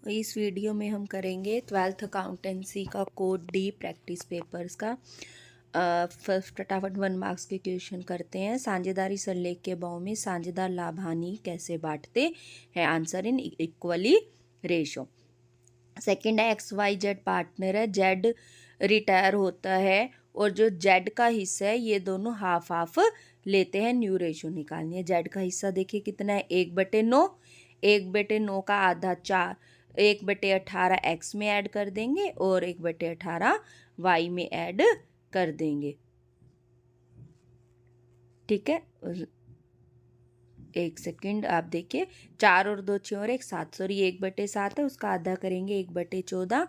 इस वीडियो में हम करेंगे 12th अकाउंटेंसी का कोड डी प्रैक्टिस पेपर्स का। फर्स्ट फटाफट 1 मार्क्स के क्वेश्चन करते हैं। साझेदारी सरलेख के भाव में साझेदार लाभ हानि कैसे बांटते हैं? Answer in equally ratio. Second है XYZ पार्टनर है, जेड रिटायर होता है और जो जेड का हिस्सा है ये दोनों हाफ हाफ लेते हैं। न्यू रेशो निकालनी है। जेड का हिस्सा देखिए कितना है, 1/9। 1/9 का आधा 4, 1/18 एक्स में ऐड कर देंगे और 1/18 वाई में ऐड कर देंगे। ठीक है, एक सेकंड आप देखिए, 4 और 2 6 और 1 7, सॉरी 1/7 है, उसका आधा करेंगे 1/14,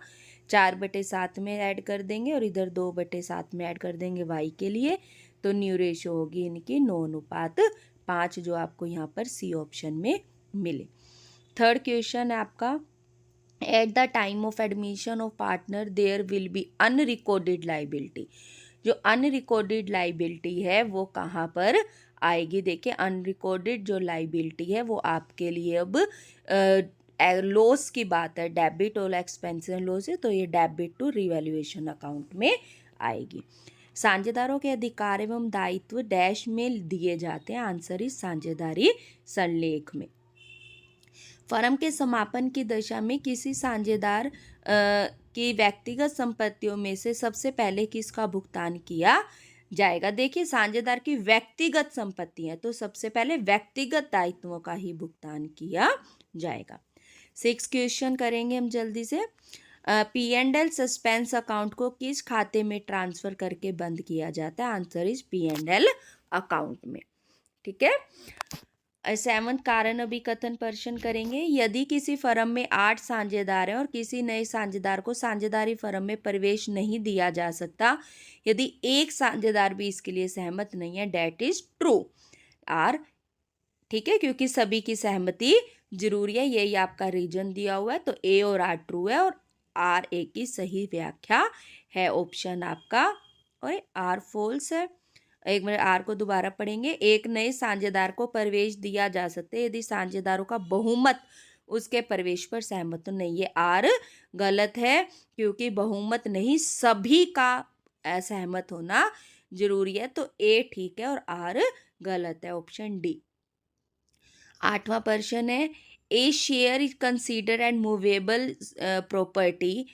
4/7 में ऐड कर देंगे और इधर 2/7 में ऐड कर देंगे वाई के लिए। तो न्यू रेशो होगी इनकी 9:5, जो आपको यहाँ पर सी ऑप्शन में मिले। थर्ड क्वेश्चन है आपका, at the time of admission of partner there will be unrecorded liability. जो अनरिकॉर्डेड लाइबिलिटी है वो कहाँ पर आएगी? देखिए, अनरिकॉर्डेड जो लाइबिलिटी है वो आपके लिए अब लॉस की बात है, डेबिट और एक्सपेंसिव लॉस है, तो ये डेबिट टू रिवैल्यूएशन अकाउंट में आएगी। साझेदारों के अधिकार एवं दायित्व डैश में दिए जाते हैं। आंसर इस साझेदारी संलेख में। फर्म के समापन की दशा में किसी साझेदार की व्यक्तिगत संपत्तियों में से सबसे पहले किसका भुगतान किया जाएगा? देखिए, साझेदार की व्यक्तिगत संपत्ति है तो सबसे पहले व्यक्तिगत दायित्वों का ही भुगतान किया जाएगा। 6 क्वेश्चन करेंगे हम जल्दी से। P&L सस्पेंस अकाउंट को किस खाते में ट्रांसफर करके बंद किया जाता है? आंसर इज P&L अकाउंट में। ठीक है, 7 कारण अभिकथन प्रश्न करेंगे। यदि किसी फर्म में 8 साझेदार हैं और किसी नए साझेदार को साझेदारी फर्म में प्रवेश नहीं दिया जा सकता, यदि एक साझेदार भी इसके लिए सहमत नहीं है, डेट इज ट्रू। आर, ठीक है, क्योंकि सभी की सहमति जरूरी है, यही आपका रीजन दिया हुआ है, तो ए और आर ट्रू है और आर ए की सही व्याख्या है। ऑप्शन आपका और आर फॉल्स है। एक मिनट, आर को दोबारा पढ़ेंगे। एक नए साझेदार को प्रवेश दिया जा सकता है यदि साझेदारों का बहुमत उसके प्रवेश पर सहमत नहीं है। आर गलत है क्योंकि बहुमत नहीं, सभी का असहमत होना जरूरी है, तो ए ठीक है और आर गलत है, ऑप्शन डी। 8वां प्रश्न है, a share is consider and movable property.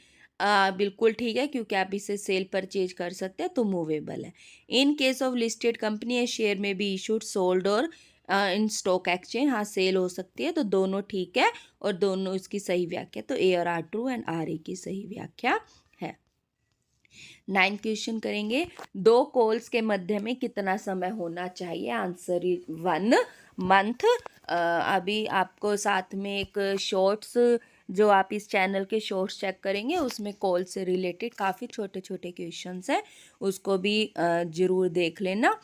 बिल्कुल ठीक है क्योंकि आप इसे सेल परचेज कर सकते हैं, तो मूवेबल है। In case of listed company A share में बी इशूड सोल्ड और इन स्टॉक एक्सचेंज, हाँ सेल हो सकती है, तो दोनों ठीक है और दोनों इसकी सही व्याख्या, तो ए और are true and R A की सही व्याख्या है। 9 क्वेश्चन करेंगे। 2 कॉल्स के मध्य में कितना समय होना चाहिए? Answer is 1 month. अभी आपको साथ में एक शॉर्ट्स, जो आप इस चैनल के शॉर्ट्स चेक करेंगे उसमें कॉल से रिलेटेड काफ़ी छोटे छोटे क्वेश्चंस हैं, उसको भी ज़रूर देख लेना।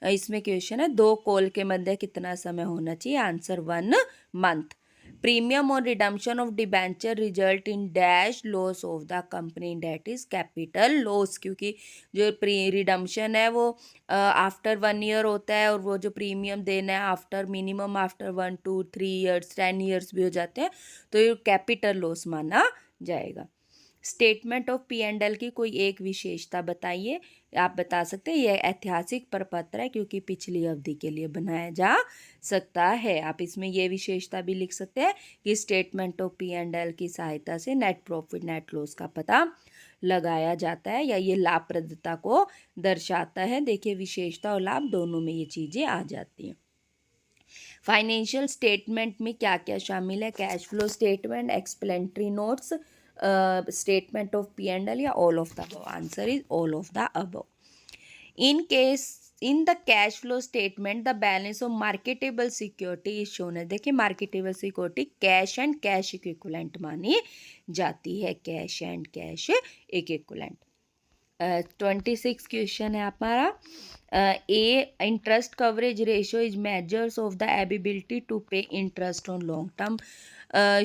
इसमें क्वेश्चन है 2 कॉल के मध्य कितना समय होना चाहिए? Answer 1 month. प्रीमियम और redemption of debenture result in dash loss of the company, that is capital loss, क्योंकि जो रिडम्पशन है वो आफ्टर 1 ईयर होता है और वो जो प्रीमियम देना है after minimum after 1 2 3 years 10 years भी हो जाते हैं, तो ये कैपिटल लॉस माना जाएगा। स्टेटमेंट ऑफ P&L की कोई एक विशेषता बताइए। आप बता सकते हैं यह ऐतिहासिक प्रपत्र है क्योंकि पिछली अवधि के लिए बनाया जा सकता है। आप इसमें यह विशेषता भी लिख सकते हैं कि स्टेटमेंट ऑफ P&L की सहायता से नेट प्रॉफिट नेट लॉस का पता लगाया जाता है या ये लाभप्रदता को दर्शाता है। देखिए, विशेषता और लाभ दोनों में ये चीज़ें आ जाती हैं। फाइनेंशियल स्टेटमेंट में क्या क्या शामिल है? Cash flow statement, explanatory notes, statement of P&L या all of the above? Answer is all of the above. In the cash flow statement the balance of marketable security is shown है। देखिए, marketable security cash and cash equivalent मानी जाती है, cash and cash equivalent. 26 question है हमारा। A interest coverage ratio is measures of the ability to pay interest on long term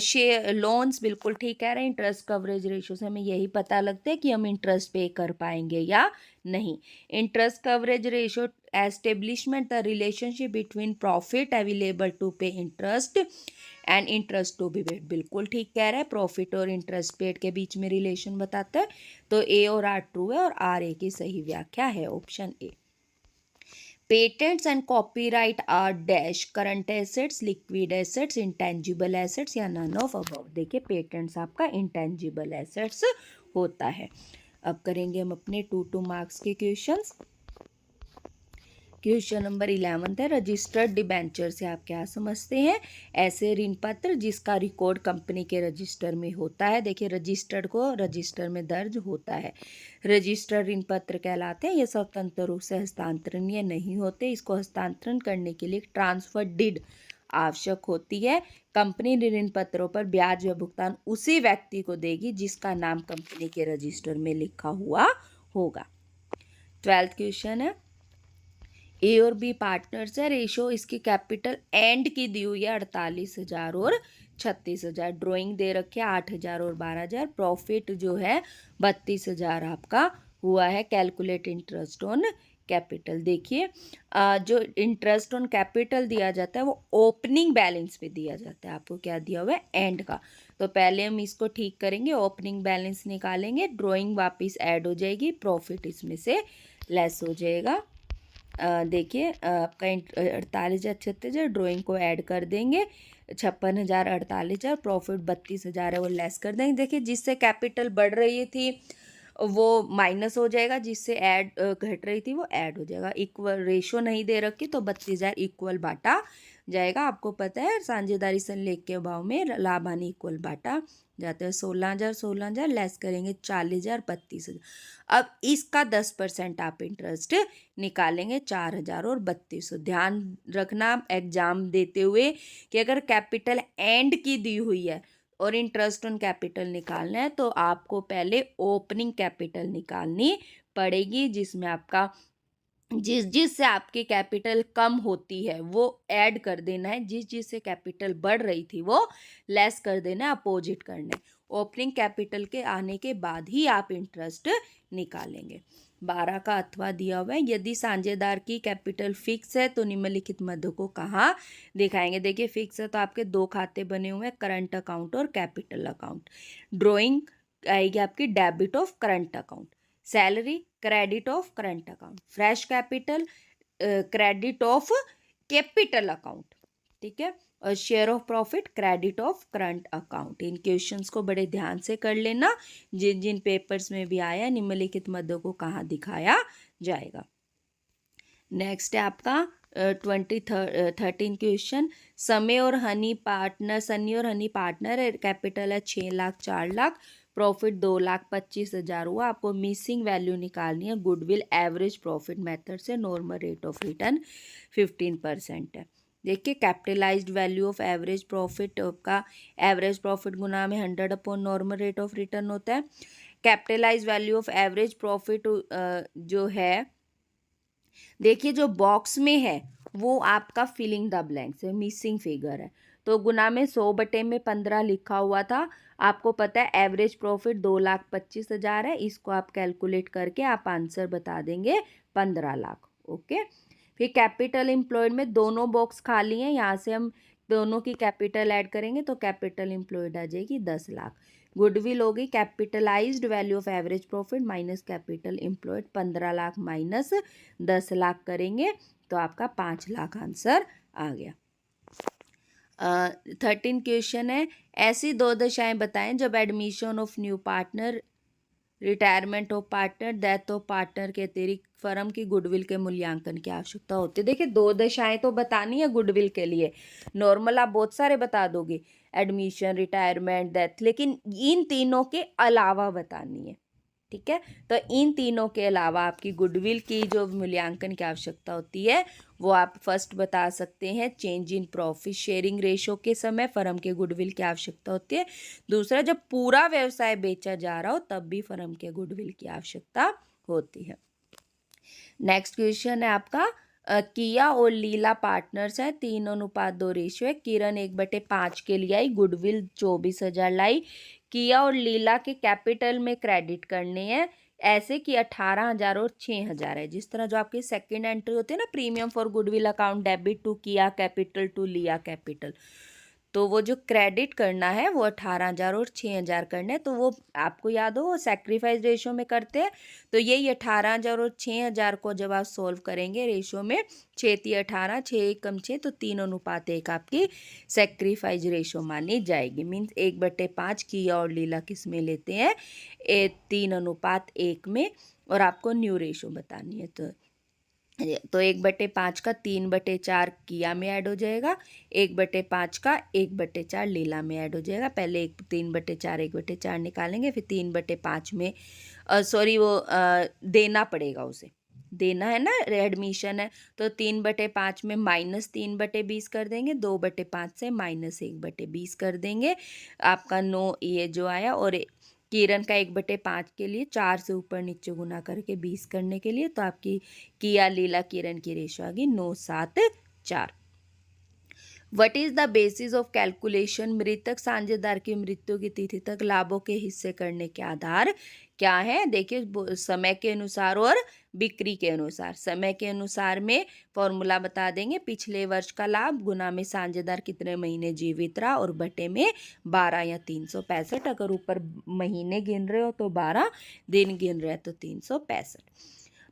share loans. बिल्कुल ठीक कह रहे हैं। इंटरेस्ट कवरेज रेशियो से हमें यही पता लगता है कि हम इंटरेस्ट पे कर पाएंगे या नहीं। Interest coverage ratio establishment the relationship between profit available to pay interest and interest to be paid, बिल्कुल ठीक कह रहा है, प्रॉफिट और इंटरेस्ट पेड के बीच में रिलेशन बताता है। तो ए और आर ट्रू है और आर ए की सही व्याख्या है option A. Patents and copyright are dash current assets, liquid assets, intangible assets या नन ऑफ अबव। देखिए पेटेंट्स आपका इंटेंजिबल एसेट्स होता है। अब करेंगे हम अपने 2 मार्क्स के क्वेश्चंस। क्वेश्चन नंबर 11 है, रजिस्टर्ड डिबेंचर से आप क्या समझते हैं? ऐसे ऋण पत्र जिसका रिकॉर्ड कंपनी के रजिस्टर में होता है। देखिए रजिस्टर्ड को रजिस्टर में दर्ज होता है। रजिस्टर्ड ऋण पत्र कहलाते हैं। ये स्वतंत्र रूप से हस्तांतरणीय नहीं होते। इसको हस्तांतरण करने के लिए ट्रांसफर डीड आवश्यक होती है। कंपनी ऋण पत्रों पर ब्याज या भुगतान उसी व्यक्ति को देगी जिसका नाम कंपनी के रजिस्टर में लिखा हुआ होगा। 12th क्वेश्चन है, ए और बी पार्टनर्स है। रेशो इसकी कैपिटल एंड की दी हुई है 48,000 और 36,000। ड्राइंग दे रखे 8,000 और 12,000। प्रॉफिट जो है 32,000 आपका हुआ है। Calculate interest on capital. देखिए जो इंटरेस्ट ऑन कैपिटल दिया जाता है वो ओपनिंग बैलेंस पे दिया जाता है। आपको क्या दिया हुआ है? एंड का। तो पहले हम इसको ठीक करेंगे, ओपनिंग बैलेंस निकालेंगे, ड्राइंग वापस ऐड हो जाएगी, प्रॉफिट इसमें से लेस हो जाएगा। देखिए आपका 48,000 36,000, ड्राइंग को ऐड कर देंगे, 56,000 48,000, प्रॉफिट 32,000 है वो लेस कर देंगे। देखिए जिससे कैपिटल बढ़ रही थी वो माइनस हो जाएगा, जिससे ऐड घट रही थी वो ऐड हो जाएगा। इक्वल रेशो नहीं दे रखी तो 32,000 इक्वल बांटा जाएगा। आपको पता है साझेदारी संलेख के भाव में लाभ हानि इक्वल बांटा जाता है। 16,000 16,000 लेस करेंगे 40,000 32,000। अब इसका 10% आप इंटरेस्ट निकालेंगे 4,000 और 3200। ध्यान रखना एग्जाम देते हुए कि अगर कैपिटल एंड की दी हुई है और इंटरेस्ट ऑन कैपिटल निकालना है तो आपको पहले ओपनिंग कैपिटल निकालनी पड़ेगी, जिसमें आपका जिससे आपकी कैपिटल कम होती है वो ऐड कर देना है, जिससे कैपिटल बढ़ रही थी वो लेस कर देना है, अपोजिट करना है। ओपनिंग कैपिटल के आने के बाद ही आप इंटरेस्ट निकालेंगे। 12 का अथवा दिया हुआ है, यदि साझेदार की कैपिटल फिक्स है तो निम्नलिखित मदों को कहाँ दिखाएंगे? देखिए फिक्स है तो आपके 2 खाते बने हुए हैं, करंट अकाउंट और कैपिटल अकाउंट। ड्रॉइंग आएगी आपकी debit of current account, salary credit of current account, fresh capital credit of capital account, ठीक है, और share of profit credit of current account. In questions को बड़े ध्यान से कर लेना, जिन जिन पेपर्स में भी आया निम्नलिखित मदों को कहाँ दिखाया जाएगा। नेक्स्ट है आपका 13 क्वेश्चन, सनी और हनी पार्टनर है, कैपिटल है 6 लाख 4 लाख, प्रॉफिट 2,25,000 हुआ। आपको मिसिंग वैल्यू निकालनी है गुडविल एवरेज प्रॉफिट मेथड से। नॉर्मल रेट ऑफ रिटर्न 15% है। देखिए capitalised value of average profit का एवरेज प्रॉफिट गुना में 100 upon normal rate of return होता है। Capitalised value of average profit जो है, देखिए जो बॉक्स में है वो आपका फिलिंग द ब्लैंक्स है, मिसिंग फिगर है। तो गुना में 100 बटे में 15 लिखा हुआ था। आपको पता है एवरेज प्रॉफिट 2,25,000 है, इसको आप कैलकुलेट करके आप आंसर बता देंगे 15 लाख। ओके, फिर कैपिटल एम्प्लॉयड में दोनों बॉक्स खाली हैं, यहाँ से हम दोनों की कैपिटल ऐड करेंगे तो कैपिटल एम्प्लॉयड आ जाएगी 10 लाख। गुडविल होगी capitalised value of average profit minus capital employed, 15 lakh minus 10 lakh करेंगे तो आपका 5 लाख आंसर आ गया। 13 क्वेश्चन है, ऐसी 2 दशाएं बताएं जब admission of new partner, retirement of partner, death of partner के अतिरिक्त फर्म की गुडविल के मूल्यांकन की आवश्यकता होती है। देखिए 2 दशाएं तो बतानी है गुडविल के लिए, नॉर्मल आप बहुत सारे बता दोगे, एडमिशन रिटायरमेंट डेथ, लेकिन इन तीनों के अलावा बतानी है, ठीक है। तो इन तीनों के अलावा आपकी गुडविल की जो मूल्यांकन की आवश्यकता होती है वो आप फर्स्ट बता सकते हैं, change in profit sharing ratio के समय फर्म के गुडविल की आवश्यकता होती है। दूसरा, जब पूरा व्यवसाय बेचा जा रहा हो तब भी फर्म के गुडविल की आवश्यकता होती है। नेक्स्ट क्वेश्चन है आपका, किया और लीला पार्टनर्स है, 3:2 रेशियो है। किरण 1/5 के लिए आई, गुडविल 24,000 लाई। किया और लीला के कैपिटल में क्रेडिट करने हैं ऐसे कि 18,000 और 6,000 है। जिस तरह जो आपकी सेकंड एंट्री होती है ना, premium for goodwill account debit to किया कैपिटल टू लिया कैपिटल, तो वो जो क्रेडिट करना है वो 18,000 और 6,000 करना है। तो वो आपको याद हो वो सैक्रिफाइस रेशो में करते हैं। तो यही 18,000 और 6,000 को जब आप सोल्व करेंगे रेशो में, 6×3 = 18, 6 × 1 = 3:1 आपकी सैक्रिफाइस रेशो मानी जाएगी। मीन्स 1/5 किया और लीला किस में लेते हैं, 3:1 में। और आपको न्यू रेशो बतानी है। तो 1/5 का 3/4 किया में ऐड हो जाएगा, 1/5 का 1/4 लीला में ऐड हो जाएगा। पहले 3/4 1/4 निकालेंगे, फिर 3/5 में सॉरी वो देना पड़ेगा, उसे देना है ना, एडमिशन है। तो 3/5 में -3/20 कर देंगे, 2/5 से -1/20 कर देंगे। आपका 9 ये जो आया। और किरण का 1/5 के लिए 4 से ऊपर नीचे गुना करके 20 करने के लिए, तो आपकी किया लीला किरण की रेशो आ गई 9:7:4। What is the basis of calculation, मृतक साझेदार की मृत्यु की तिथि तक लाभों के हिस्से करने के आधार क्या है। देखिए समय के अनुसार और बिक्री के अनुसार। समय के अनुसार में फॉर्मूला बता देंगे, पिछले वर्ष का लाभ गुना में साझेदार कितने महीने जीवित रहा और बटे में 12 या 365। अगर ऊपर महीने गिन रहे हो तो 12, दिन गिन रहे हो तो 365।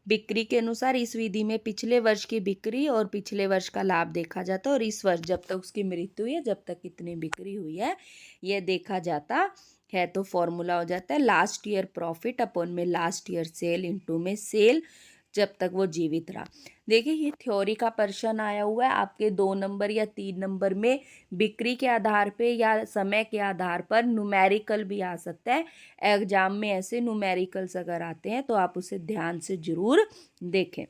बिक्री के अनुसार इस विधि में पिछले वर्ष की बिक्री और पिछले वर्ष का लाभ देखा जाता है, और इस वर्ष जब तक उसकी मृत्यु हुई है जब तक कितनी बिक्री हुई है यह देखा जाता है। तो फॉर्मूला हो जाता है लास्ट ईयर प्रॉफिट अपॉन में लास्ट ईयर सेल इनटू में सेल जब तक वो जीवित रहा। देखिए ये थ्योरी का प्रश्न आया हुआ है आपके 2 नंबर या 3 नंबर में। बिक्री के आधार पे या समय के आधार पर न्यूमेरिकल भी आ सकता है। एग्जाम में ऐसे न्यूमेरिकल्स अगर आते हैं तो आप उसे ध्यान से जरूर देखें।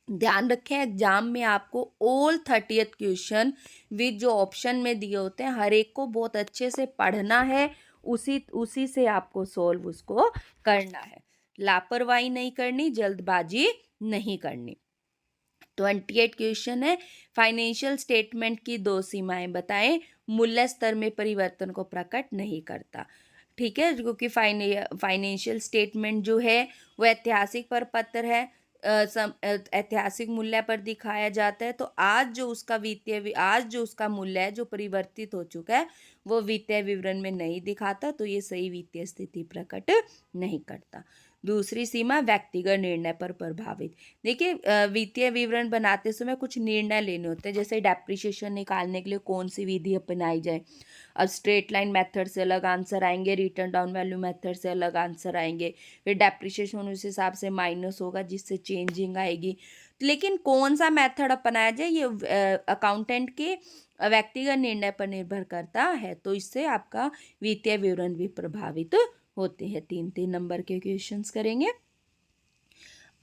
ध्यान रखें एग्जाम में आपको ऑल 30th क्वेश्चन विद जो ऑप्शन में दिए होते हैं हर एक को बहुत अच्छे से पढ़ना है, उसी से आपको सोल्व उसको करना है। लापरवाही नहीं करनी, जल्दबाजी नहीं करनी। 28 क्वेश्चन है, फाइनेंशियल स्टेटमेंट की 2 सीमाएं बताएं। मूल्य स्तर में परिवर्तन को प्रकट नहीं करता। ठीक है, क्योंकि फाइनेंशियल स्टेटमेंट जो है वो ऐतिहासिक प्रपत्र है, ऐतिहासिक मूल्य पर दिखाया जाता है। तो आज जो उसका मूल्य है जो परिवर्तित हो चुका है वो वित्तीय विवरण में नहीं दिखाता, तो ये सही वित्तीय स्थिति प्रकट नहीं करता। दूसरी सीमा व्यक्तिगत निर्णय पर प्रभावित। देखिए वित्तीय विवरण बनाते समय कुछ निर्णय लेने होते हैं, जैसे डेप्रिसिएशन निकालने के लिए कौन सी विधि अपनाई जाए। अब स्ट्रेट लाइन मेथड से अलग आंसर आएंगे, रिटर्न डाउन वैल्यू मेथड से अलग आंसर आएंगे, फिर डेप्रिसिएशन उस हिसाब से माइनस होगा जिससे चेंजिंग आएगी। लेकिन कौन सा मेथड अपनाया जाए ये अकाउंटेंट के व्यक्तिगत निर्णय पर निर्भर करता है, तो इससे आपका वित्तीय विवरण भी प्रभावित होते हैं। 3-3 नंबर के क्वेश्चंस करेंगे।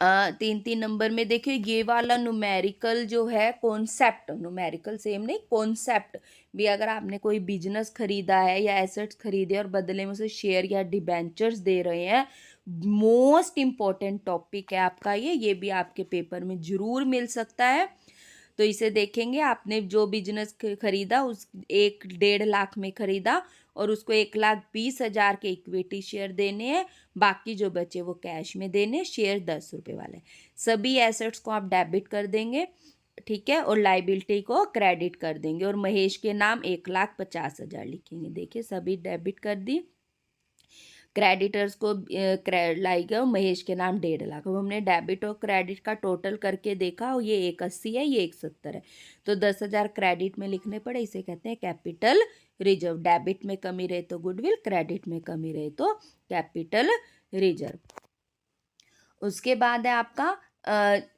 3-3 नंबर में देखिए ये वाला न्यूमेरिकल जो है कॉन्सेप्ट, न्यूमेरिकल सेम नहीं, कॉन्सेप्ट भी अगर आपने कोई बिजनेस खरीदा है या एसेट्स खरीदे और बदले में उसे शेयर या डिबेंचर्स दे रहे हैं, मोस्ट इम्पॉर्टेंट टॉपिक है आपका ये भी आपके पेपर में जरूर मिल सकता है। तो इसे देखेंगे, आपने जो बिजनेस खरीदा उस 1-1.5 लाख में खरीदा और उसको 1,20,000 के इक्विटी शेयर देने हैं, बाकी जो बचे वो कैश में देने, शेयर 10 रुपये वाले। सभी एसेट्स को आप डेबिट कर देंगे, ठीक है, और लाइबिलिटी को क्रेडिट कर देंगे और महेश के नाम 1,50,000 लिखेंगे। देखिए सभी डेबिट कर दी, क्रेडिटर्स को लाएगा महेश के नाम 1.5 लाख। अब हमने डेबिट और क्रेडिट का टोटल करके देखा और ये 180 है, ये 170 है, तो 10,000 क्रेडिट में लिखने पड़े। इसे कहते हैं कैपिटल रिजर्व। डेबिट में कमी रहे तो गुडविल, क्रेडिट में कमी रहे तो कैपिटल रिजर्व। उसके बाद है आपका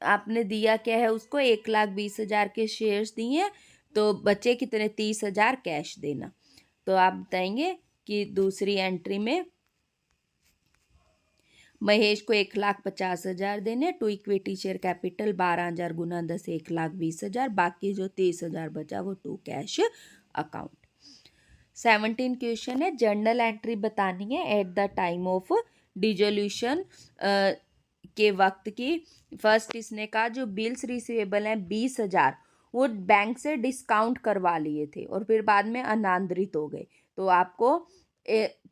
आपने दिया क्या है उसको 1,20,000 के शेयर्स दिए, तो बचे कितने 30,000 कैश देना। तो आप बताएंगे कि दूसरी एंट्री में महेश को 1,50,000 देने, टू इक्विटी शेयर कैपिटल 12,000 गुना 10 1,20,000, बाकी जो 30,000 बचा वो टू कैश अकाउंट। 17 क्वेश्चन है, जर्नल एंट्री बतानी है eight the time of dissolution के वक्त की। फर्स्ट इसने कहा जो बिल्स रिसीवेबल हैं 20,000 वो बैंक से डिस्काउंट करवा लिए थे और फिर बाद में अनादरित हो गए, तो आपको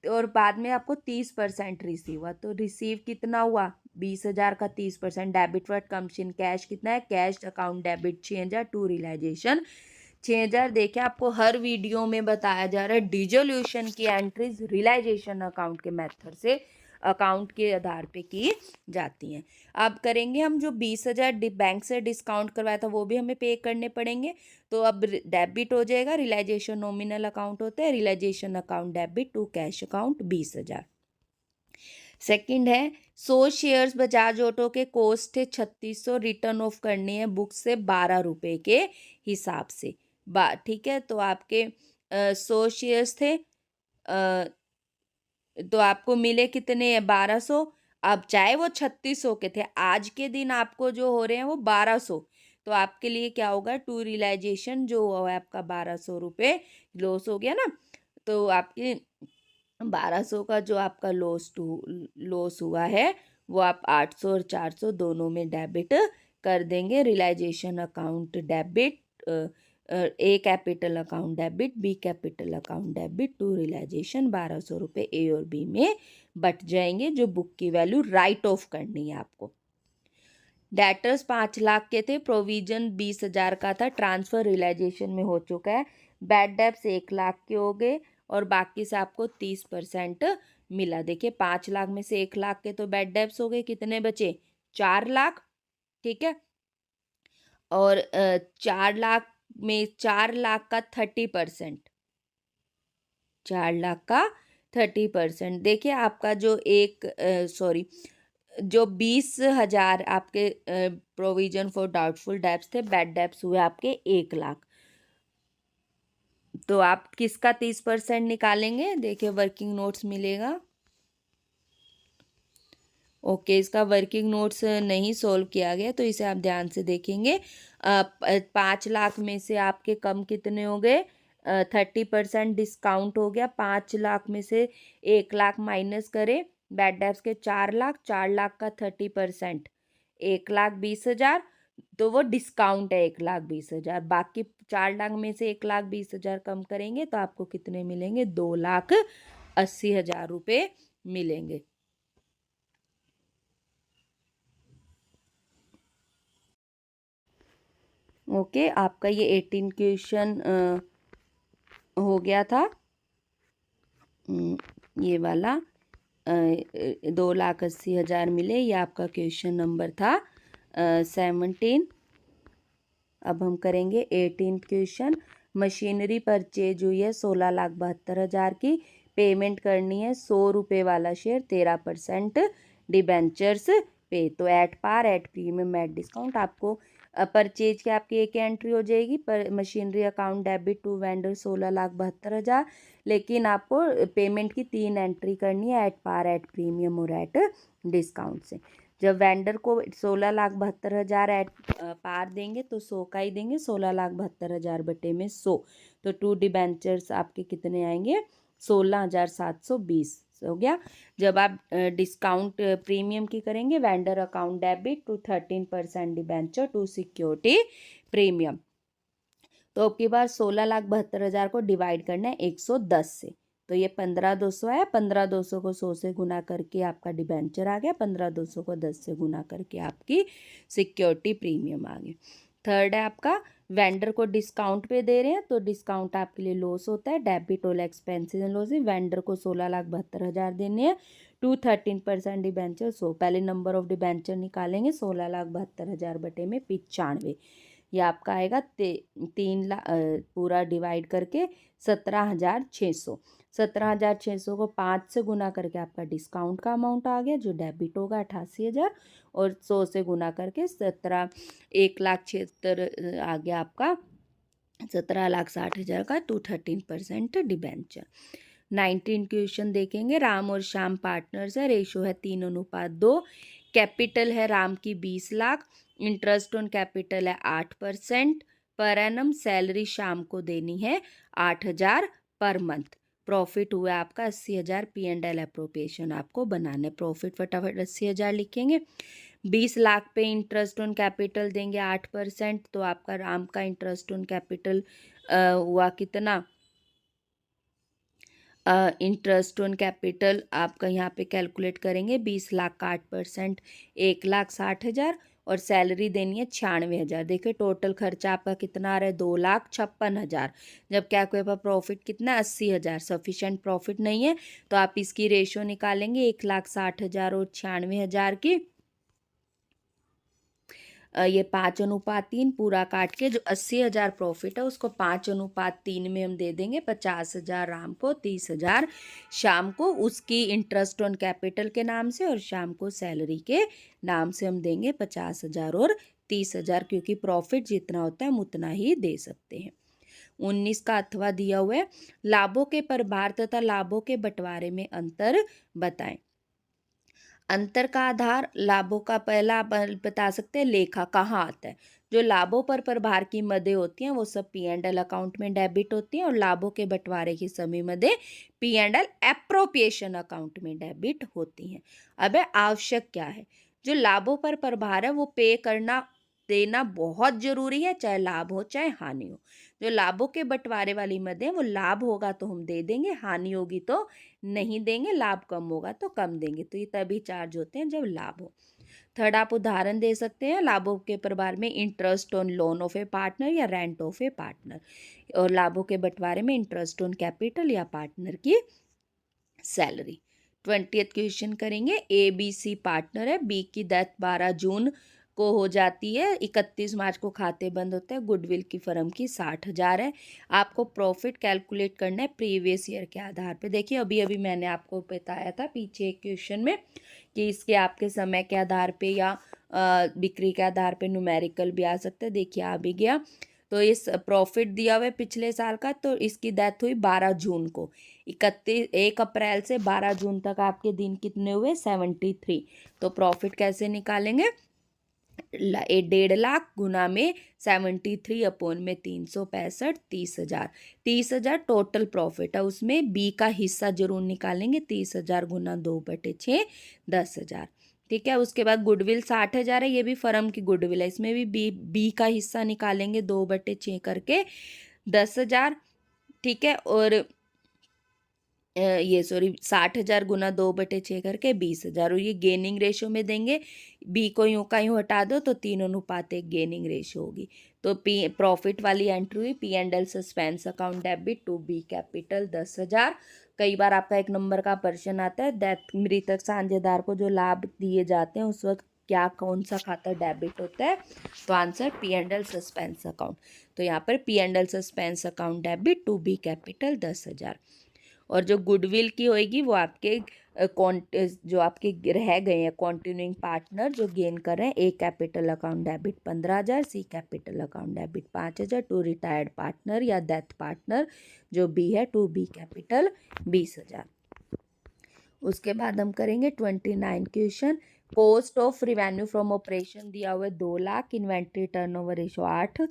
और बाद में आपको 30% रिसीव हुआ, तो रिसीव कितना हुआ 20,000 का 30%। Debit word comes in cash कितना है, cash account debit 6,000, to realisation 6,000 देखिए आपको हर वीडियो में बताया जा रहा है डिसोल्यूशन की एंट्रीज रियलाइजेशन अकाउंट के मेथड से अकाउंट के आधार पे की जाती हैं। अब करेंगे हम जो 20,000 बैंक से डिस्काउंट करवाया था वो भी हमें पे करने पड़ेंगे। तो अब डेबिट हो जाएगा, रियलाइजेशन नॉमिनल अकाउंट होता है, realisation account debit to cash account 20,000। Second है 100 शेयर्स बजाज ऑटो के कॉस्ट थे 3600, रिटर्न ऑफ करनी है बुक से 12 रुपये के हिसाब से। ठीक है, तो आपके 100 शेयर्स थे, तो आपको मिले कितने 1200। अब चाहे वो 3600 के थे, आज के दिन आपको जो हो रहे हैं वो 1200, तो आपके लिए क्या होगा, टू रियलाइजेशन जो हुआ है आपका 1200 रुपये लॉस हो गया ना। तो आपके 1200 का जो आपका लॉस हुआ है वो आप 800 और 400 दोनों में डेबिट कर देंगे। Realisation account debit, A capital account debit, B capital account debit to realisation 1200 रुपये ए और बी में बट जाएंगे, जो बुक की वैल्यू राइट ऑफ करनी है आपको। डेटर्स 5 लाख के थे, प्रोविजन 20,000 का था, ट्रांसफर रियलाइजेशन में हो चुका है। बैड डेब्ट्स 1 लाख के हो गए और बाकी से आपको 30% मिला। देखिए 5 लाख में से 1 लाख के तो बैड डेब्ट्स हो गए, कितने बचे 4 लाख। ठीक है, और 4 लाख में 4 लाख का 30%, 4 लाख का 30%। देखिए आपका जो जो 20,000 आपके प्रोविजन फॉर डाउटफुल डेब्ट्स थे, बैड डेब्ट्स हुए आपके 1 लाख। तो आप किसका 30% निकालेंगे, देखिए वर्किंग नोट्स मिलेगा। ओके, इसका वर्किंग नोट्स नहीं सोल्व किया गया तो इसे आप ध्यान से देखेंगे। 5 लाख में से आपके कम कितने हो गए, 30% डिस्काउंट हो गया। 5 लाख में से 1 लाख माइनस करें, बैड डेब्ट्स के 4 लाख, 4 लाख का 30% 1,20,000, तो वो डिस्काउंट है 1,20,000। बाकी 4 लाख में से 1,20,000 कम करेंगे तो आपको कितने मिलेंगे, 2,80,000 रुपये मिलेंगे। ओके, आपका ये 18 क्वेश्चन हो गया था। ये वाला 2,80,000 मिले, ये आपका क्वेश्चन नंबर था 17। अब हम करेंगे 18 क्वेश्चन। मशीनरी परचेज हुई है 16,72,000 की, पेमेंट करनी है 100 रुपये वाला शेयर, 13% डिबेंचर्स पे। तो at par, at premium, at discount. आपको परचेज की आपकी एक एंट्री हो जाएगी, पर machinery account debit to vendor 16,72,000, लेकिन आपको पेमेंट की 3 एंट्री करनी है, एट पार, एट प्रीमियम और एट डिस्काउंट से। जब वेंडर को 16,72,000 एट पार देंगे तो 100 का ही देंगे, 16,72,000 बटे में 100, तो 2 डिबेंचर्स आपके कितने आएंगे, 16,720 हो गया। जब आप डिस्काउंट प्रीमियम की करेंगे, vendor account debit to 13% debenture to security premium, तो आपके पास 16,72,000 को डिवाइड करना है 110 से, तो ये 15,200 है। 15,200 को 100 से गुना करके आपका डिबेंचर आ गया, 15,200 को 10 से गुना करके आपकी सिक्योरिटी प्रीमियम आ गया। थर्ड है आपका वेंडर को डिस्काउंट पे दे रहे हैं तो डिस्काउंट आपके लिए लॉस होता है, debit all expenses and loss. Vendor को 16,72,000 देने हैं, टू 13% डिबेंचर 100, पहले नंबर ऑफ डिबेंचर निकालेंगे, 16,72,000 बटे में 95, ये आपका आएगा 3 लाख पूरा डिवाइड करके 17,600। 17,600 को 5 से गुना करके आपका डिस्काउंट का अमाउंट आ गया, जो डेबिट होगा 88,000, और 100 से गुना करके 1,76,000 आ गया आपका 17,60,000 का, टू 13% डिबेंचर। 19 क्वेश्चन देखेंगे। राम और श्याम पार्टनर्स है, रेशो है 3:2, कैपिटल है राम की 20 लाख, इंटरेस्ट ऑन कैपिटल है 8% पर एनम, सैलरी शाम को देनी है 8,000 पर मंथ। प्रॉफिट हुआ आपका 80,000, P&L अप्रोप्रिएशन आपको बनाना है। प्रॉफिट फटाफट 80,000 लिखेंगे। 20 लाख पे इंटरेस्ट ऑन कैपिटल देंगे 8%, तो आपका राम का इंटरेस्ट ऑन कैपिटल हुआ कितना, इंटरेस्ट ऑन कैपिटल आपका यहाँ पे कैलकुलेट करेंगे, 20 लाख का 8%, 1,60,000, और सैलरी देनी है 96,000। देखिए टोटल खर्चा आपका कितना आ रहा है, 2,56,000। जबकि आपके पास प्रॉफिट कितना है, 80,000। सफिशेंट प्रॉफिट नहीं है तो आप इसकी रेशो निकालेंगे 1,60,000 और 96,000 की। ये 5:3 पूरा काट के जो 80,000 प्रॉफिट है उसको 5:3 में हम दे देंगे। 50,000 राम को, 30,000 शाम को, उसकी इंटरेस्ट ऑन कैपिटल के नाम से, और शाम को सैलरी के नाम से हम देंगे 50,000 और 30,000, क्योंकि प्रॉफिट जितना होता है हम उतना ही दे सकते हैं। 19 का अथवा दिया हुआ है, लाभों के प्रभार तथा लाभों के बंटवारे में अंतर बताएं। अंतर का आधार लाभों का पहला आप बता सकते हैं, लेखा कहाँ आता है। जो लाभों पर प्रभार की मदें होती हैं वो सब P&L अकाउंट में डेबिट होती हैं, और लाभों के बंटवारे की सभी मदें P&L एप्रोप्रिएशन अकाउंट में डेबिट होती हैं। अब आवश्यक क्या है, जो लाभों पर प्रभार है वो पे करना देना बहुत जरूरी है, चाहे लाभ हो चाहे हानि हो। जो लाभों के बंटवारे वाली मदें वो लाभ होगा तो हम दे देंगे, हानि होगी तो नहीं देंगे, लाभ कम होगा तो कम देंगे। तो ये तभी चार्ज होते हैं जब लाभ हो। थर्ड आप उदाहरण दे सकते हैं, लाभों के प्रभार में interest on loan of A partner या रेंट ऑफ ए पार्टनर, और लाभों के बंटवारे में इंटरेस्ट ऑन कैपिटल या पार्टनर की सैलरी। 20th क्वेश्चन करेंगे। ABC पार्टनर है, बी की डेथ 12 जून को हो जाती है, 31 मार्च को खाते बंद होते हैं, गुडविल की फर्म की 60,000 है। आपको प्रॉफिट कैलकुलेट करना है प्रीवियस ईयर के आधार पे। देखिए अभी अभी मैंने आपको बताया था पीछे एक क्वेश्चन में कि इसके आपके समय के आधार पे या बिक्री के आधार पे न्यूमेरिकल भी आ सकता है। देखिए आ भी गया। तो इस प्रॉफिट दिया हुआ है पिछले साल का, तो इसकी डेथ हुई 12 जून को। 1 अप्रैल से 12 जून तक आपके दिन कितने हुए, 73। तो प्रॉफिट कैसे निकालेंगे, 1.5 लाख गुना में 73 अपॉन में 365, 30,000। 30,000 टोटल प्रॉफिट है, उसमें बी का हिस्सा जरूर निकालेंगे। 30,000 गुना 2/6, 10,000। ठीक है। उसके बाद गुडविल 60,000 है, ये भी फर्म की गुडविल है, इसमें भी बी का हिस्सा निकालेंगे 2/6 करके 10,000। ठीक है। और ये 60,000 गुना 2/6 करके 20,000, और ये गेनिंग रेशो में देंगे। बी को यूं का यूं हटा दो तो 3:1 गेनिंग रेशो होगी। तो प्रॉफिट वाली एंट्री हुई P&L suspense account debit to B capital 10,000। कई बार आपका 1 नंबर का प्रश्न आता है, डेथ मृतक साझेदार को जो लाभ दिए जाते हैं उस वक्त क्या कौन सा खाता डेबिट होता है, तो आंसर P&L सस्पेंस अकाउंट। तो यहाँ पर P&L suspense account debit to B capital 10,000। और जो गुडविल की होएगी वो आपके जो आपके रह गए हैं कॉन्टिन्यूइंग पार्टनर जो गेन कर रहे हैं, A capital account debit 15,000, C capital account debit 5,000, to retired partner या डेथ पार्टनर जो बी है, टू बी कैपिटल 20,000। उसके बाद हम करेंगे 29 question. Cost of revenue from operation दिया हुआ है 2 lakh, inventory turnover ratio 8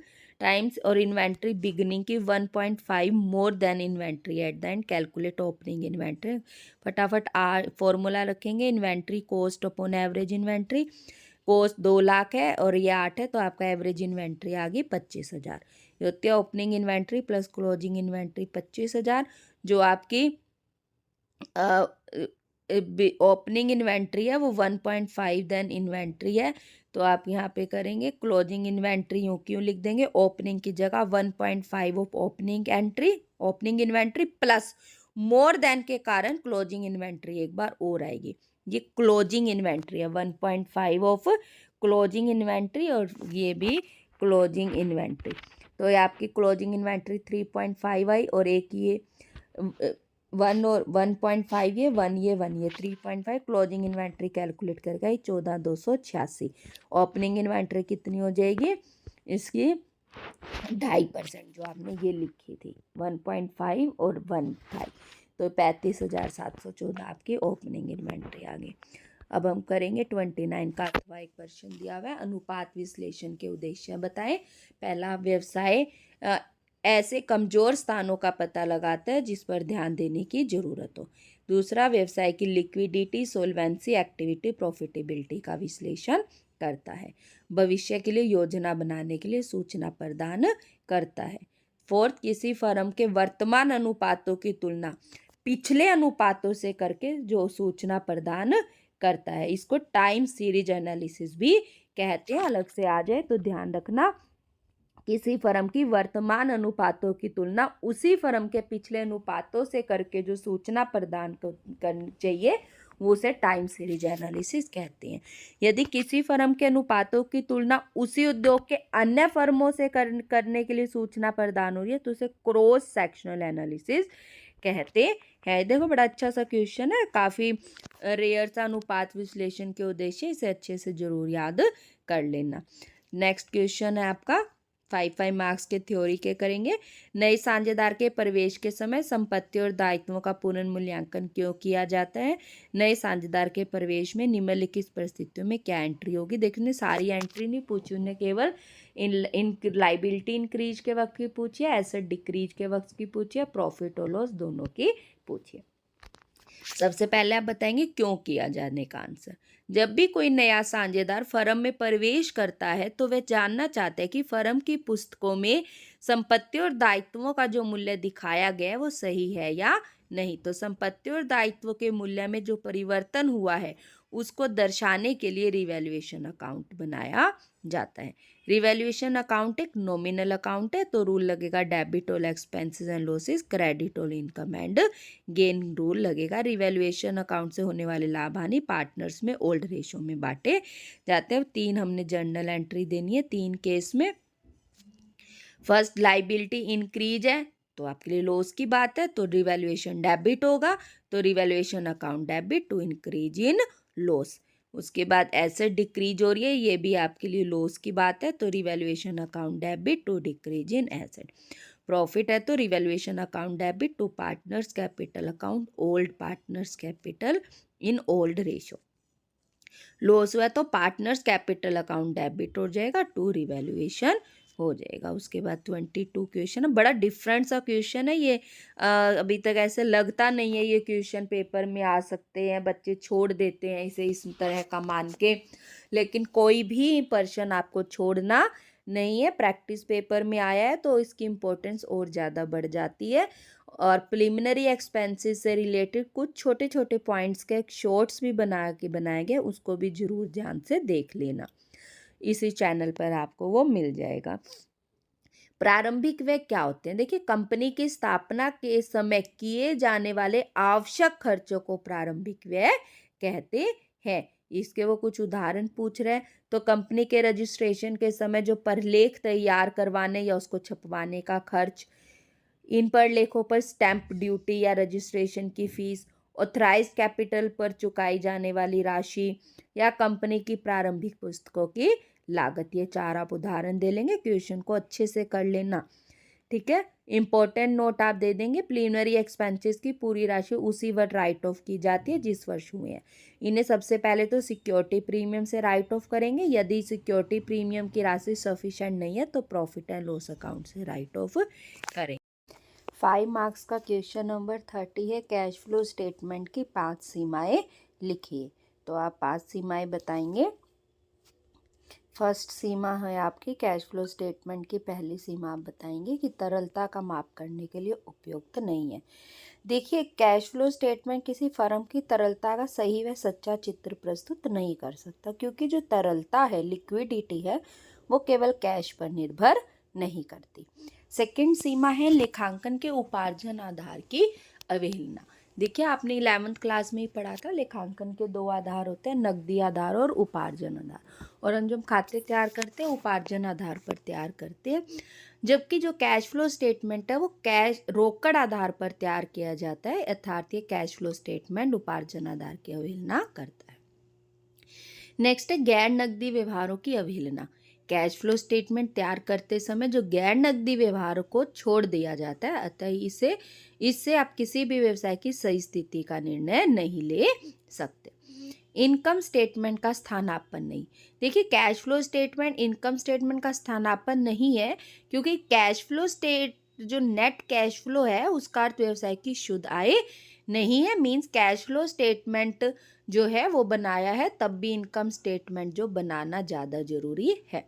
times, और इन्वेंट्री बिगनिंग की 1.5 more than inventory at the end, calculate opening inventory. फटाफट फॉर्मूला रखेंगे, inventory cost upon average inventory. Cost 2 lakh है और ये 8 है, तो आपका एवरेज इन्वेंट्री आ गई 25,000। ये होती है opening inventory plus closing inventory 25,000। जो आपकी ओपनिंग इन्वेंट्री है वो 1.5 देन इन्वेंट्री है, तो आप यहाँ पे करेंगे क्लोजिंग इन्वेंट्री यूँ क्यों लिख देंगे, ओपनिंग की जगह 1.5 of opening inventory plus more than के कारण क्लोजिंग इन्वेंट्री एक बार और आएगी। ये क्लोजिंग इन्वेंट्री है, 1.5 ऑफ क्लोजिंग इन्वेंट्री, और ये भी क्लोजिंग इन्वेंट्री। तो ये आपकी क्लोजिंग इन्वेंट्री 3.5 आई, और एक ये 1 और 1.5 ये 1 ये 3.5। क्लोजिंग इन्वेंट्री कैलकुलेट करके आई 14,286। ओपनिंग इन्वेंट्री कितनी हो जाएगी इसकी, 2.5% जो आपने ये लिखी थी, 1.5 और 1.5, तो 35,714 आपकी ओपनिंग इन्वेंट्री आ गई। अब हम करेंगे 29 का अथवा एक क्वेश्चन दिया हुआ है, अनुपात विश्लेषण के उद्देश्य बताएं। पहला, व्यवसाय ऐसे कमजोर स्थानों का पता लगाता है जिस पर ध्यान देने की जरूरत हो। दूसरा, व्यवसाय की लिक्विडिटी, सोल्वेंसी, एक्टिविटी, प्रॉफिटेबिलिटी का विश्लेषण करता है। भविष्य के लिए योजना बनाने के लिए सूचना प्रदान करता है। फोर्थ, किसी फर्म के वर्तमान अनुपातों की तुलना पिछले अनुपातों से करके जो सूचना प्रदान करता है, इसको टाइम सीरीज एनालिसिस भी कहते हैं, अलग से आ जाए तो ध्यान रखना। किसी फर्म की वर्तमान अनुपातों की तुलना उसी फर्म के पिछले अनुपातों से करके जो सूचना प्रदान करनी चाहिए वो उसे टाइम सीरीज एनालिसिस कहते हैं। यदि किसी फर्म के अनुपातों की तुलना उसी उद्योग के अन्य फर्मों से करने के लिए सूचना प्रदान हो रही है तो उसे क्रॉस सेक्शनल एनालिसिस कहते हैं। देखो बड़ा अच्छा सा क्वेश्चन है, काफ़ी रेयर सा अनुपात विश्लेषण के उद्देश्य, इसे अच्छे से जरूर याद कर लेना। नेक्स्ट क्वेश्चन है आपका 5 मार्क्स के थ्योरी के करेंगे। नए साझेदार के प्रवेश के समय संपत्ति और दायित्वों का पुनर्मूल्यांकन क्यों किया जाता है? नए साझेदार के प्रवेश में निम्नलिखित परिस्थितियों में क्या एंट्री होगी? देखने सारी एंट्री नहीं पूछी, उन्हें केवल इन लाइबिलिटी इंक्रीज के वक्त की पूछी है, एसेट डिक्रीज के वक्त की पूछी है, प्रॉफिट और लॉस दोनों की पूछी है। सबसे पहले आप बताएंगे क्यों किया जाने का आंसर। जब भी कोई नया साझेदार फर्म में प्रवेश करता है तो वह जानना चाहता है कि फर्म की पुस्तकों में संपत्ति और दायित्वों का जो मूल्य दिखाया गया है वो सही है या नहीं। तो संपत्ति और दायित्व के मूल्य में जो परिवर्तन हुआ है उसको दर्शाने के लिए रिवैल्यूएशन अकाउंट बनाया जाता है। रिवैल्यूएशन अकाउंट एक नॉमिनल अकाउंट है तो रूल लगेगा debit all expenses and losses, credit all income and gain rule लगेगा। रिवैल्यूएशन अकाउंट से होने वाले लाभ हानि पार्टनर्स में ओल्ड रेशो में बांटे जाते हैं। 3 हमने जर्नल एंट्री देनी है 3 केस में। फर्स्ट लाइबिलिटी इंक्रीज है तो आपके लिए लॉस की बात है तो रिवैल्यूएशन डेबिट होगा, तो revaluation account debit to increase in loss. उसके बाद एसेट डिक्रीज हो रही है, ये भी आपके लिए लॉस की बात है तो revaluation account debit to decrease in asset. Profit है तो revaluation account debit to partners capital account old partners capital in old ratio. Loss हुआ तो पार्टनर्स कैपिटल अकाउंट डेबिट हो जाएगा टू रिवैल्यूएशन हो जाएगा। उसके बाद 22 क्वेश्चन है, बड़ा डिफरेंट सा क्वेश्चन है ये। अभी तक ऐसे लगता नहीं है ये क्वेश्चन पेपर में आ सकते हैं, बच्चे छोड़ देते हैं इसे इस तरह का मान के, लेकिन कोई भी पर्सन आपको छोड़ना नहीं है। प्रैक्टिस पेपर में आया है तो इसकी इम्पोर्टेंस और ज़्यादा बढ़ जाती है। और प्रिलिमिनरी एक्सपेंसेस से रिलेटेड कुछ छोटे छोटे पॉइंट्स के शॉर्ट्स भी बनाए गए, उसको भी जरूर ध्यान से देख लेना, इसी चैनल पर आपको वो मिल जाएगा। प्रारंभिक व्यय क्या होते हैं? देखिए कंपनी की स्थापना के समय किए जाने वाले आवश्यक खर्चों को प्रारंभिक व्यय कहते हैं। इसके वो कुछ उदाहरण पूछ रहे हैं तो कंपनी के रजिस्ट्रेशन के समय जो प्रलेख तैयार करवाने या उसको छपवाने का खर्च, इन प्रलेखों पर स्टैंप ड्यूटी या रजिस्ट्रेशन की फीस, ऑथराइज कैपिटल पर चुकाई जाने वाली राशि या कंपनी की प्रारंभिक पुस्तकों की लागत। ये 4 आप उदाहरण दे लेंगे, क्वेश्चन को अच्छे से कर लेना, ठीक है। इंपॉर्टेंट नोट आप दे देंगे, प्रीलिमिनरी एक्सपेंसेस की पूरी राशि उसी वर्ष राइट ऑफ की जाती है जिस वर्ष हुए हैं। इन्हें सबसे पहले तो सिक्योरिटी प्रीमियम से राइट ऑफ करेंगे, यदि सिक्योरिटी प्रीमियम की राशि सफिशेंट नहीं है तो प्रॉफिट एंड लॉस अकाउंट से राइट ऑफ करेंगे। 5 मार्क्स का क्वेश्चन नंबर 30 है, कैश फ्लो स्टेटमेंट की 5 सीमाएं लिखिए। तो आप 5 सीमाएं बताएंगे। फर्स्ट सीमा है आपकी कैश फ्लो स्टेटमेंट की पहली सीमा आप बताएंगे कि तरलता का माप करने के लिए उपयुक्त नहीं है। देखिए कैश फ्लो स्टेटमेंट किसी फर्म की तरलता का सही व सच्चा चित्र प्रस्तुत नहीं कर सकता, क्योंकि जो तरलता है, लिक्विडिटी है, वो केवल कैश पर निर्भर नहीं करती। सेकंड सीमा है लेखांकन के उपार्जन आधार की अवहेलना। देखिए आपने 11th क्लास में ही पढ़ा था, लेखांकन के 2 आधार होते हैं, नकदी आधार और उपार्जन आधार। और हम जब खाते तैयार करते हैं उपार्जन आधार पर तैयार करते हैं, जबकि जो कैश फ्लो स्टेटमेंट है वो कैश रोकड़ आधार पर तैयार किया जाता है, अर्थात ये कैश फ्लो स्टेटमेंट उपार्जन आधार की अवहेलना करता है। नेक्स्ट है गैर नकदी व्यवहारों की अवहेलना। कैश फ्लो स्टेटमेंट तैयार करते समय जो गैर नकदी व्यवहारों को छोड़ दिया जाता है, अतः इससे आप किसी भी व्यवसाय की सही स्थिति का निर्णय नहीं ले सकते। इनकम स्टेटमेंट का स्थानापन्न नहीं। देखिए cash flow statement income statement का स्थानापन्न नहीं है, क्योंकि कैश फ्लो जो नेट कैश फ्लो है उसका अर्थ व्यवसाय की शुद्ध आय नहीं है। मीन्स कैश फ्लो स्टेटमेंट जो है वो बनाया है, तब भी इनकम स्टेटमेंट जो बनाना ज़्यादा जरूरी है।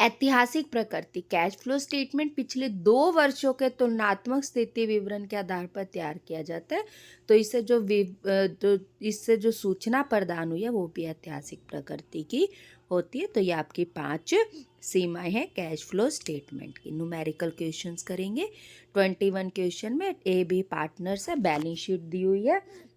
ऐतिहासिक प्रकृति, कैश फ्लो स्टेटमेंट पिछले 2 वर्षों के तुलनात्मक स्थिति विवरण के आधार पर तैयार किया जाता है। तो इससे जो सूचना प्रदान हुई है वो भी ऐतिहासिक प्रकृति की होती है। तो ये आपकी 5 सीमाएं हैं कैश फ्लो स्टेटमेंट की। न्यूमेरिकल क्वेश्चंस करेंगे। 21 क्वेश्चन में ए बी पार्टनर्स है, बैलेंस शीट दी हुई है।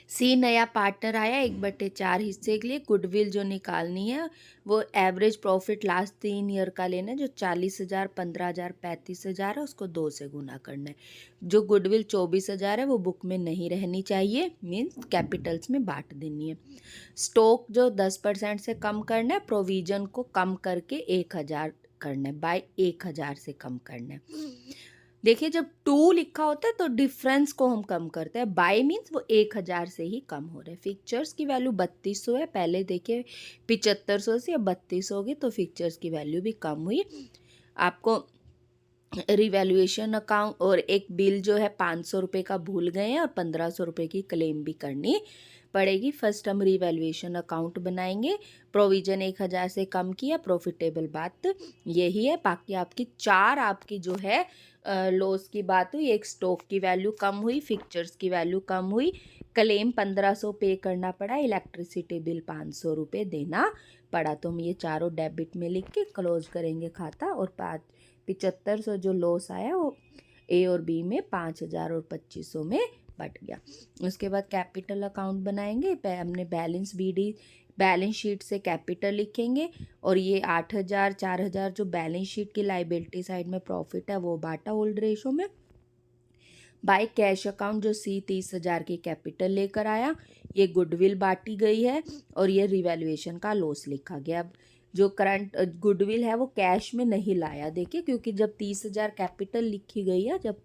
सी नया पार्टनर आया 1/4 हिस्से के लिए। गुडविल जो निकालनी है वो एवरेज प्रॉफिट लास्ट 3 ईयर का लेना है, जो 40,000, 15,000, 35,000 है, उसको 2 से गुना करना है। जो गुडविल 24,000 है वो बुक में नहीं रहनी चाहिए, मीन्स कैपिटल्स में बांट देनी है। स्टॉक जो 10% से कम करना है, प्रोविजन को कम करके 1,000 करना है, बाय 1,000 से कम करना है। देखिए जब 2 लिखा होता है तो डिफरेंस को हम कम करते हैं, बाय मीन्स वो 1,000 से ही कम हो रहा है। फिक्चर्स की वैल्यू 3200 है, पहले देखिए 7500 से अब 3200 होगी, तो फिक्चर्स की वैल्यू भी कम हुई। आपको रिवैल्यूएशन अकाउंट और एक बिल जो है 500 रुपये का भूल गए हैं और 1500 रुपये की क्लेम भी करनी पड़ेगी। फर्स्ट हम रिवैल्यूएशन अकाउंट बनाएंगे। प्रोविजन 1,000 से कम किया, प्रॉफिटेबल बात यही है। बाकी आपकी 4 आपकी जो है लॉस की बात हुई। एक स्टॉक की वैल्यू कम हुई, फिक्चर्स की वैल्यू कम हुई, क्लेम 1500 पे करना पड़ा, इलेक्ट्रिसिटी बिल 500 रुपये देना पड़ा। तो हम ये चारों डेबिट में लिख के क्लोज करेंगे खाता। और 7500 जो लॉस आया वो ए और बी में 5,000 और 2500 में बट गया। उसके बाद कैपिटल अकाउंट बनाएंगे। हमने बैलेंस शीट से कैपिटल लिखेंगे और ये 8,000, 4,000 जो बैलेंस शीट की लाइबिलिटी साइड में प्रॉफिट है वो बांटा ओल्ड रेशो में। बाय कैश अकाउंट जो सी 30,000 की कैपिटल लेकर आया, ये गुडविल बांटी गई है और ये रिवैल्यूएशन का लॉस लिखा गया। अब जो करंट गुडविल है वो कैश में नहीं लाया, देखिए क्योंकि जब 30,000 कैपिटल लिखी गई है, जब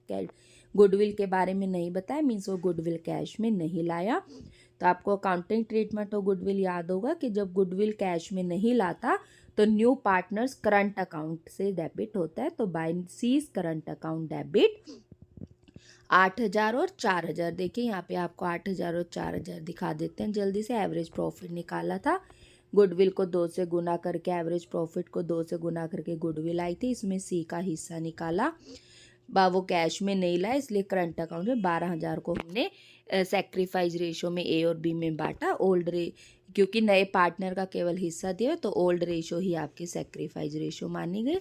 गुडविल के बारे में नहीं बताया, मीन्स वो गुडविल कैश में नहीं लाया। तो आपको अकाउंटिंग ट्रीटमेंट ऑफ गुडविल याद होगा कि जब गुडविल कैश में नहीं लाता तो न्यू पार्टनर्स करंट अकाउंट से डेबिट होता है। तो by C's current account debit 8,000 और 4,000। देखिए यहाँ पे आपको 8,000 और 4,000 दिखा देते हैं जल्दी से। एवरेज प्रॉफिट निकाला था, गुडविल को 2 से गुना करके एवरेज प्रॉफिट को 2 से गुना करके गुडविल आई थी, इसमें सी का हिस्सा निकाला। वो कैश में नहीं लाया, इसलिए करंट अकाउंट में 12,000 को हमने सेक्रीफाइस रेशो में ए और बी में बांटा। क्योंकि नए पार्टनर का केवल हिस्सा दिया तो ओल्ड रेशो ही आपकी सेक्रीफाइस रेशो मानी गई।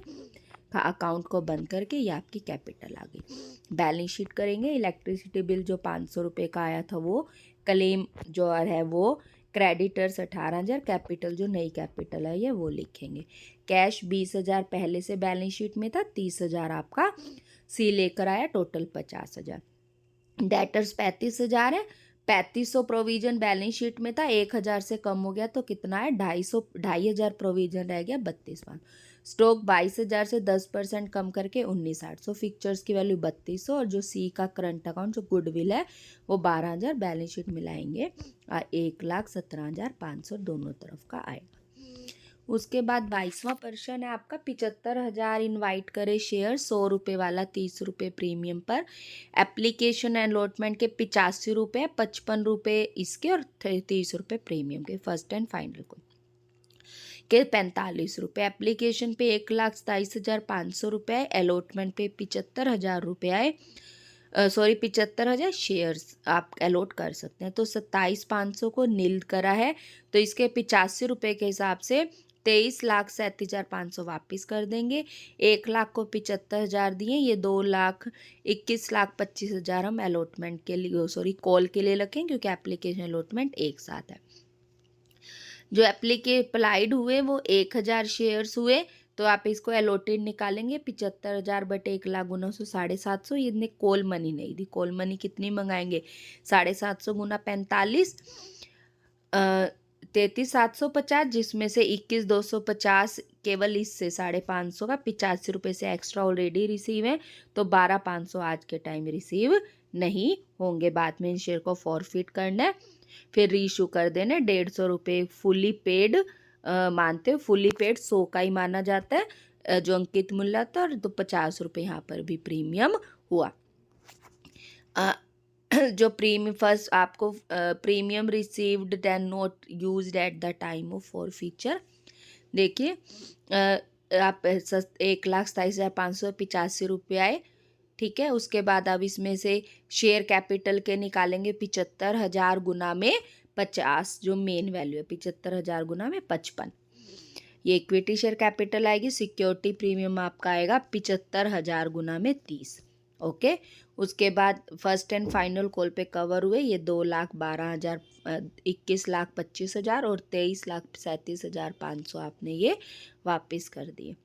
अकाउंट को बंद करके ये आपकी कैपिटल आ गई। बैलेंस शीट करेंगे। इलेक्ट्रिसिटी बिल जो 500 रुपये का आया था वो, क्लेम जो है वो, क्रेडिटर्स 18,000, कैपिटल जो नई कैपिटल है ये वो लिखेंगे। कैश 20,000 पहले से बैलेंस शीट में था, 30,000 आपका सी लेकर आया, टोटल 50,000। डेटर्स 35,000 है, 3500 प्रोविजन बैलेंस शीट में था, 1,000 से कम हो गया तो कितना है 2,500 प्रोविजन रह गया 32,500। स्टॉक 22,000 से 10% कम करके 19,800। फिक्चर्स की वैल्यू 3200 और जो सी का करंट अकाउंट जो गुडविल है वो 12,000 बैलेंस शीट मिलाएंगे 1,17,500 दोनों तरफ का आएगा। उसके बाद 22वां प्रश्न है आपका 75,000 इन्वाइट करे शेयर 100 रुपये वाला 30 रुपये प्रीमियम पर। एप्लीकेशन अलॉटमेंट के 85 रुपये, 55 रुपये इसके और 30 रुपये प्रीमियम के। फर्स्ट एंड फाइनल को के 45 रुपये। एप्लीकेशन पे 1,27,500 रुपये, अलॉटमेंट पे 75,000 रुपये आए। 75,000 शेयर्स आप अलॉट कर सकते हैं। तो 27,500 को नील करा है तो इसके 85 रुपये के हिसाब से 23,37,500 वापस कर देंगे। 1,00,000 को 75,000 दिए, ये 2,21,25,000 हम अलॉटमेंट के लिए कॉल के लिए रखें क्योंकि एप्लीकेशन अलॉटमेंट एक साथ है। जो अप्लाइड हुए वो 1,000 शेयर्स हुए, तो आप इसको अलॉटेड निकालेंगे 75,000 बटे 1,00,000 गुना 750। ये इतने कॉल मनी नहीं दी, कॉल मनी कितनी मंगाएंगे 750 गुना 45, 33,750, जिसमें से 21,250 केवल इससे 550 का 85 रुपये से एक्स्ट्रा ऑलरेडी रिसीव है, तो 12,500 आज के टाइम रिसीव नहीं होंगे। बाद में इन शेयर को फॉरफिट करना है, फिर रीइशू कर देना। 150 रुपये फुली पेड मानते हो, फुली पेड 100 का ही माना जाता है जो अंकित मूल्य था, और तो 50 रुपये यहाँ पर भी प्रीमियम हुआ। जो प्रीमियम फर्स्ट आपको premium received and not used eight the time of for feature देखिए आप 1,27,585 आए, ठीक है। उसके बाद अब इसमें से शेयर कैपिटल के निकालेंगे 75,000 गुना में 50, जो मेन वैल्यू है 75,000 गुना में 55, ये इक्विटी शेयर कैपिटल आएगी। सिक्योरिटी प्रीमियम आपका आएगा 75,000 गुना में 30, ओके। उसके बाद फर्स्ट एंड फाइनल कॉल पे कवर हुए ये 2,12,000, 21,25,000 और 23,37,500 आपने ये वापस कर दिए।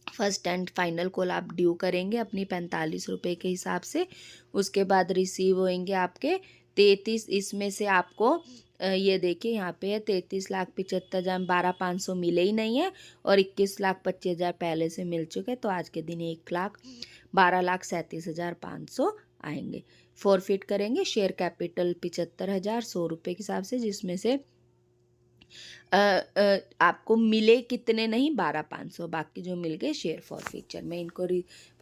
फर्स्ट एंड फाइनल कॉल आप ड्यू करेंगे अपनी 45 रुपये के हिसाब से। उसके बाद रिसीव होंगे आपके 33, इसमें से आपको ये देखिए यहाँ पे है 33,75,000, 12,500 मिले ही नहीं है और 21,25,000 पहले से मिल चुके हैं, तो आज के दिन 1,12,37,500 आएंगे। फॉरफिट करेंगे शेयर कैपिटल 75,000 100 रुपये के हिसाब से, जिसमें से आपको मिले कितने नहीं 12,500, बाकी जो मिल गए शेयर फॉर फ्यूचर में। इनको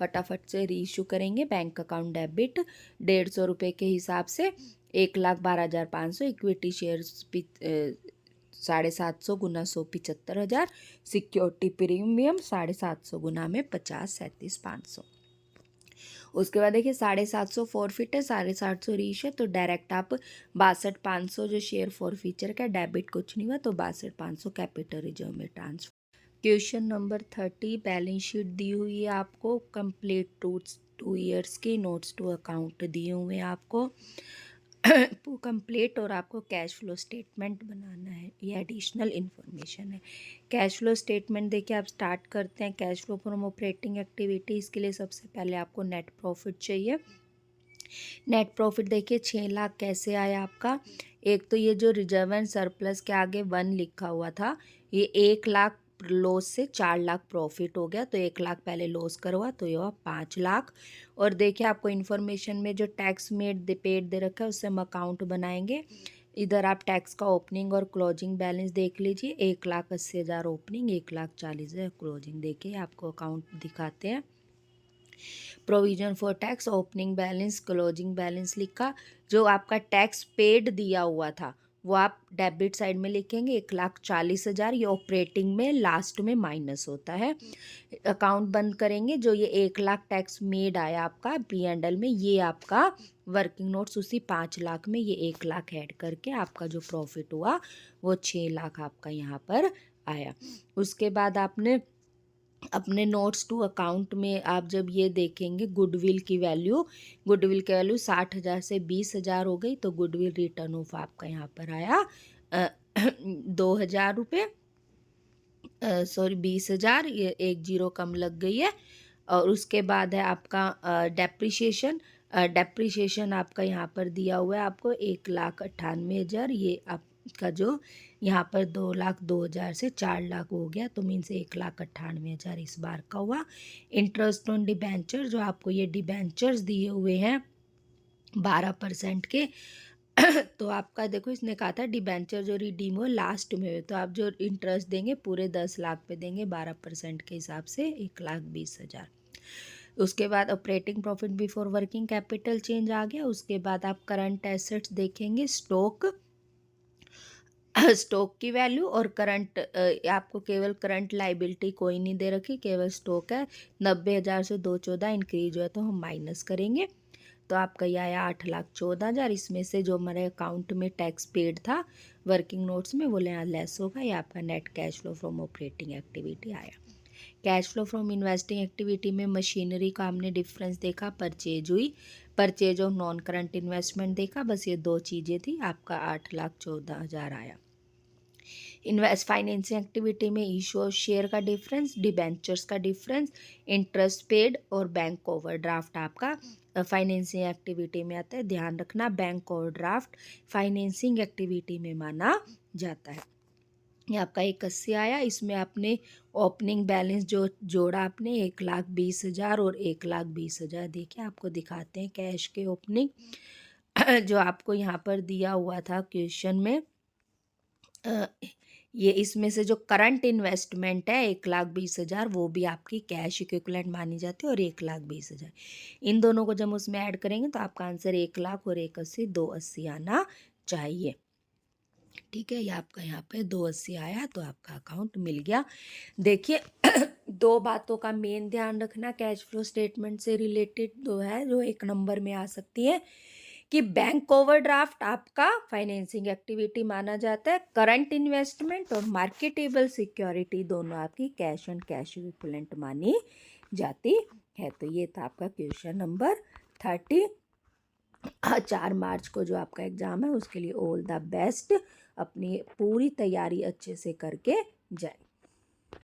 फटाफट से रीइशू करेंगे। बैंक अकाउंट डेबिट 150 रुपये के हिसाब से 1,12,500, इक्विटी शेयर 750 गुना 100 75,000, सिक्योरिटी प्रीमियम 750 गुना में 50 37,500। उसके बाद देखिए 750 फॉरफिट है, 750 रीच है, तो डायरेक्ट आप 62,500 जो शेयर फॉर फीचर का डेबिट कुछ नहीं हुआ, तो 62,500 कैपिटल रिजर्व में transfer. Question number 30, balance sheet दी हुई है आपको, कंप्लीट 2 ईयर्स की, नोट्स टू अकाउंट दिए हुए हैं आपको कंप्लीट, और आपको कैश फ्लो स्टेटमेंट बनाना है, ये एडिशनल इन्फॉर्मेशन है। कैश फ्लो स्टेटमेंट देखिए आप स्टार्ट करते हैं। Cash flow from operating activities के लिए सबसे पहले आपको नेट प्रॉफिट चाहिए। नेट प्रॉफिट देखिए 6 लाख कैसे आया आपका। एक तो ये जो रिजर्व एंड सरप्लस के आगे 1 लिखा हुआ था, ये 1 लाख लॉस से 4 लाख प्रॉफिट हो गया, तो 1 लाख पहले लॉस करवा, तो ये हुआ 5 लाख। और देखिए आपको इन्फॉर्मेशन में जो टैक्स मेड पेड दे रखा है उससे हम अकाउंट बनाएंगे। इधर आप टैक्स का ओपनिंग और क्लोजिंग बैलेंस देख लीजिए। 1,80,000 ओपनिंग, 1,40,000 क्लोजिंग। देखिए आपको अकाउंट दिखाते हैं। Provision for tax, opening balance, closing balance लिखा। जो आपका टैक्स पेड दिया हुआ था वो आप डेबिट साइड में लिखेंगे 1,40,000, ये ऑपरेटिंग में लास्ट में माइनस होता है। अकाउंट बंद करेंगे। जो ये 1 लाख टैक्स मेड आया आपका P&L में, ये आपका वर्किंग नोट्स उसी 5 लाख में ये 1 लाख ऐड करके आपका जो प्रॉफिट हुआ वो 6 लाख आपका यहाँ पर आया। उसके बाद आपने अपने नोट्स टू अकाउंट में आप जब ये देखेंगे गुडविल की वैल्यू, 60,000 से 20,000 हो गई, तो गुडविल रिटर्न ऑफ आपका यहाँ पर आया 2,000 रुपये, सॉरी 20,000, ये 1 जीरो कम लग गई है। और उसके बाद है आपका डेप्रिशिएशन। डेप्रिशिएशन आपका यहाँ पर दिया हुआ है आपको 1,98,000, ये आपका जो यहाँ पर 2,02,000 से 4 लाख हो गया, तो मीन्स 1,98,000 इस बार का हुआ। इंटरेस्ट ऑन डिबेंचर, जो आपको ये डिबेंचर्स दिए हुए हैं 12% के तो आपका देखो इसने कहा था डिबेंचर जो रिडीम हो लास्ट में हो, तो आप जो इंटरेस्ट देंगे पूरे 10 लाख पे देंगे 12% के हिसाब से 1,20,000। उसके बाद operating profit before working capital change आ गया। उसके बाद आप करंट एसेट्स देखेंगे, स्टॉक की वैल्यू और करंट, आपको केवल करंट लाइबिलिटी कोई नहीं दे रखी, केवल स्टॉक है। 90,000 से 214 इंक्रीज हुआ तो हम माइनस करेंगे, तो आपका ये आया 8,14,000। इसमें से जो हमारे अकाउंट में टैक्स पेड था वर्किंग नोट्स में वो यहाँ लेस होगा, ये आपका net cash flow from operating activity आया। Cash flow from investing activity में मशीनरी का हमने डिफरेंस देखा, परचेज हुई, purchase of non current investment देखा, बस ये 2 चीज़ें थी, आपका 8,14,000 आया। इन्वेस्ट फाइनेंसिंग एक्टिविटी में इशू ऑफ शेयर का डिफरेंस, डिबेंचर्स का डिफरेंस, इंटरेस्ट पेड और बैंक ओवरड्राफ्ट आपका फाइनेंसिंग एक्टिविटी में आता है। ध्यान रखना बैंक ओवरड्राफ्ट फाइनेंसिंग एक्टिविटी में माना जाता है। ये आपका 81 आया। इसमें आपने ओपनिंग बैलेंस जो जोड़ा आपने 1,20,000 और 1,20,000, देखिए आपको दिखाते हैं कैश के ओपनिंग जो आपको यहाँ पर दिया हुआ था क्वेश्चन में। ये इसमें से जो करंट इन्वेस्टमेंट है 1,20,000 वो भी आपकी कैश इक्विवेलेंट मानी जाती है, और 1,20,000 इन दोनों को जब हम उसमें ऐड करेंगे तो आपका आंसर 1 लाख और 1,80 2,80 आना चाहिए। ठीक है, ये आपका यहाँ पे 280 आया तो आपका अकाउंट मिल गया। देखिए दो बातों का मेन ध्यान रखना कैश फ्लो स्टेटमेंट से रिलेटेड दो है जो एक नंबर में आ सकती है कि बैंक ओवरड्राफ्ट आपका फाइनेंसिंग एक्टिविटी माना जाता है, करंट इन्वेस्टमेंट और मार्केटेबल सिक्योरिटी दोनों आपकी कैश एंड कैश इक्विवेलेंट मानी जाती है। तो ये था आपका क्वेश्चन नंबर 30। 4 मार्च को जो आपका एग्ज़ाम है उसके लिए ऑल द बेस्ट, अपनी पूरी तैयारी अच्छे से करके जाए।